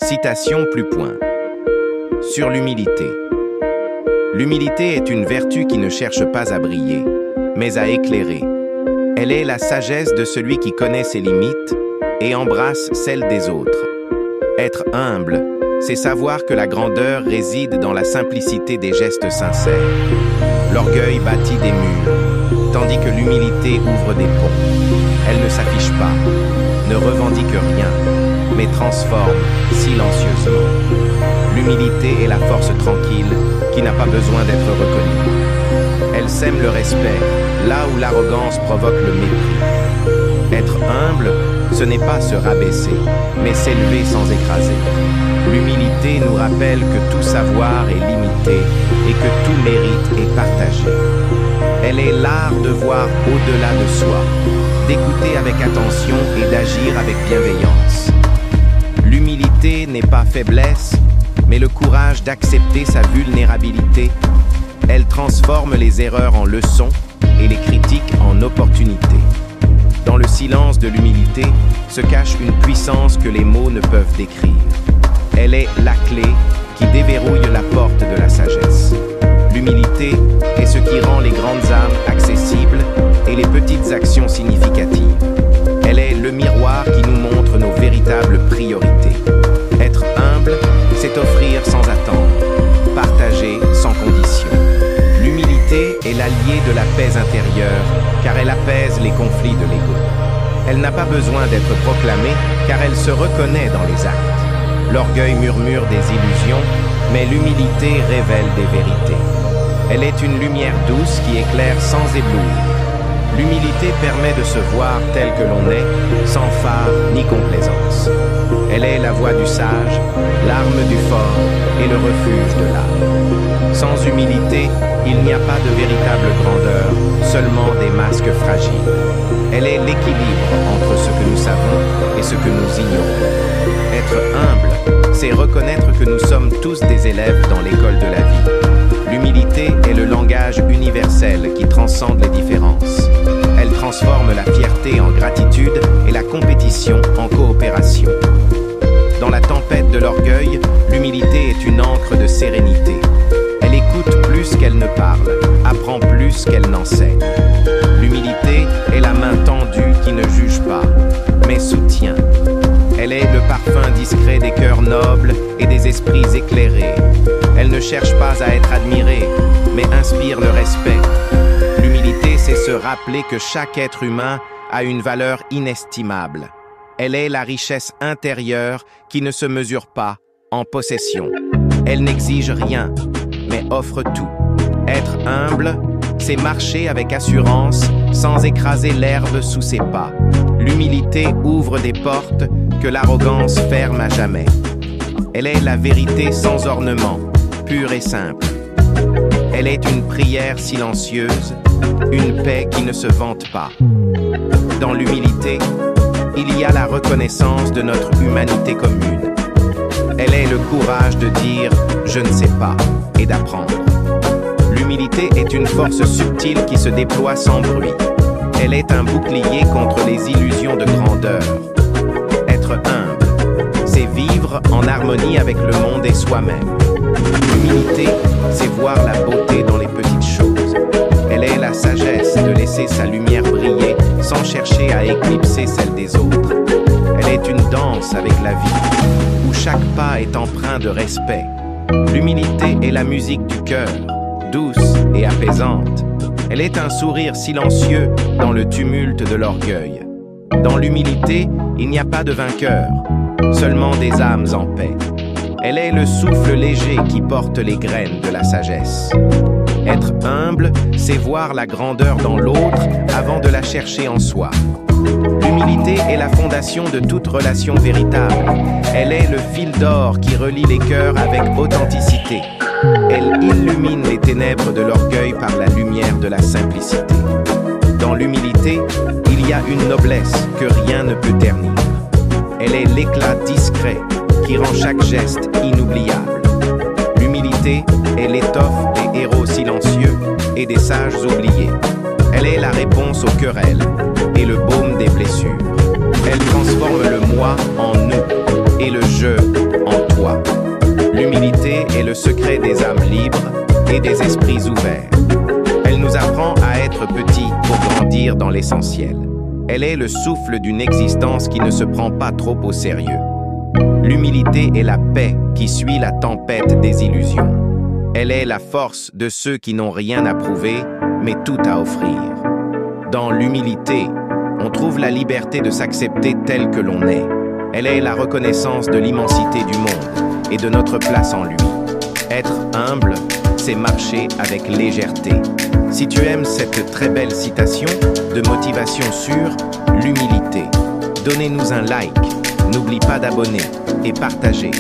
Citation plus point. Sur l'humilité. L'humilité est une vertu qui ne cherche pas à briller, mais à éclairer. Elle est la sagesse de celui qui connaît ses limites et embrasse celles des autres. Être humble, c'est savoir que la grandeur réside dans la simplicité des gestes sincères. L'orgueil bâtit des murs, tandis que l'humilité ouvre des ponts. Elle ne s'affiche pas, ne revendique rien, mais transforme silencieusement. L'humilité est la force tranquille qui n'a pas besoin d'être reconnue. Elle sème le respect, là où l'arrogance provoque le mépris. Être humble, ce n'est pas se rabaisser, mais s'élever sans écraser. L'humilité nous rappelle que tout savoir est limité et que tout mérite est partagé. Elle est l'art de voir au-delà de soi, d'écouter avec attention et d'agir avec bienveillance. L'humilité n'est pas faiblesse, mais le courage d'accepter sa vulnérabilité. Elle transforme les erreurs en leçons et les critiques en opportunités. Dans le silence de l'humilité se cache une puissance que les mots ne peuvent décrire. Elle est la clé qui déverrouille la porte de la sagesse. L'humilité est ce qui rend les grandes âmes accessibles et les petites actions significatives. Elle est le miroir qui nous montre nos véritables priorités. Être humble, c'est offrir sans attendre, partager sans condition. L'humilité est l'allié de la paix intérieure, car elle apaise les conflits de l'ego. Elle n'a pas besoin d'être proclamée, car elle se reconnaît dans les actes. L'orgueil murmure des illusions, mais l'humilité révèle des vérités. Elle est une lumière douce qui éclaire sans éblouir. L'humilité permet de se voir tel que l'on est, sans phare ni complaisance. Elle est la voix du sage, l'arme du fort et le refuge de l'âme. Sans humilité, il n'y a pas de véritable grandeur, seulement des masques fragiles. Elle est l'équilibre entre ce que nous savons et ce que nous ignorons. Être humble, c'est reconnaître que nous sommes tous des élèves dans l'école de la vie. L'humilité est le langage universel qui transcende les différences. Elle transforme la fierté en gratitude et la compétition en coopération. Dans la tempête de l'orgueil, l'humilité est une ancre de sérénité. Elle écoute plus qu'elle ne parle, apprend plus qu'elle n'enseigne. L'humilité est la main tendue qui ne juge pas, mais soutient. Elle est le parfum discret des cœurs nobles et des esprits éclairés. Elle ne cherche pas à être admirée, mais inspire le respect. L'humilité, c'est se rappeler que chaque être humain a une valeur inestimable. Elle est la richesse intérieure qui ne se mesure pas en possession. Elle n'exige rien, mais offre tout. Être humble, c'est marcher avec assurance, sans écraser l'herbe sous ses pas. L'humilité ouvre des portes que l'arrogance ferme à jamais. Elle est la vérité sans ornement, pure et simple. Elle est une prière silencieuse, une paix qui ne se vante pas. Dans l'humilité, il y a la reconnaissance de notre humanité commune. Elle est le courage de dire « je ne sais pas » et d'apprendre. L'humilité est une force subtile qui se déploie sans bruit. Elle est un bouclier contre les illusions de grandeur. Être humble, c'est vivre en harmonie avec le monde et soi-même. L'humilité, c'est voir la beauté dans les petites choses. Elle est la sagesse de laisser sa lumière briller sans chercher à éclipser celle des autres. Elle est une danse avec la vie, où chaque pas est empreint de respect. L'humilité est la musique du cœur, douce et apaisante. Elle est un sourire silencieux dans le tumulte de l'orgueil. Dans l'humilité, il n'y a pas de vainqueur, seulement des âmes en paix. Elle est le souffle léger qui porte les graines de la sagesse. Être humble, c'est voir la grandeur dans l'autre avant de la chercher en soi. L'humilité est la fondation de toute relation véritable. Elle est le fil d'or qui relie les cœurs avec authenticité. Elle illumine les ténèbres de l'orgueil par la lumière de la simplicité. Dans l'humilité, il y a une noblesse que rien ne peut ternir. Elle est l'éclat discret qui rend chaque geste inoubliable. L'humilité est l'étoffe des héros silencieux et des sages oubliés. Elle est la réponse aux querelles et le baume des blessures. Elle transforme le moi en nous et le je en l'essentiel. Elle est le souffle d'une existence qui ne se prend pas trop au sérieux. L'humilité est la paix qui suit la tempête des illusions. Elle est la force de ceux qui n'ont rien à prouver, mais tout à offrir. Dans l'humilité, on trouve la liberté de s'accepter tel que l'on est. Elle est la reconnaissance de l'immensité du monde et de notre place en lui. Être humble, c'est marcher avec légèreté. Si tu aimes cette très belle citation de motivation sur l'humilité, donnez-nous un like, n'oublie pas d'abonner et partager.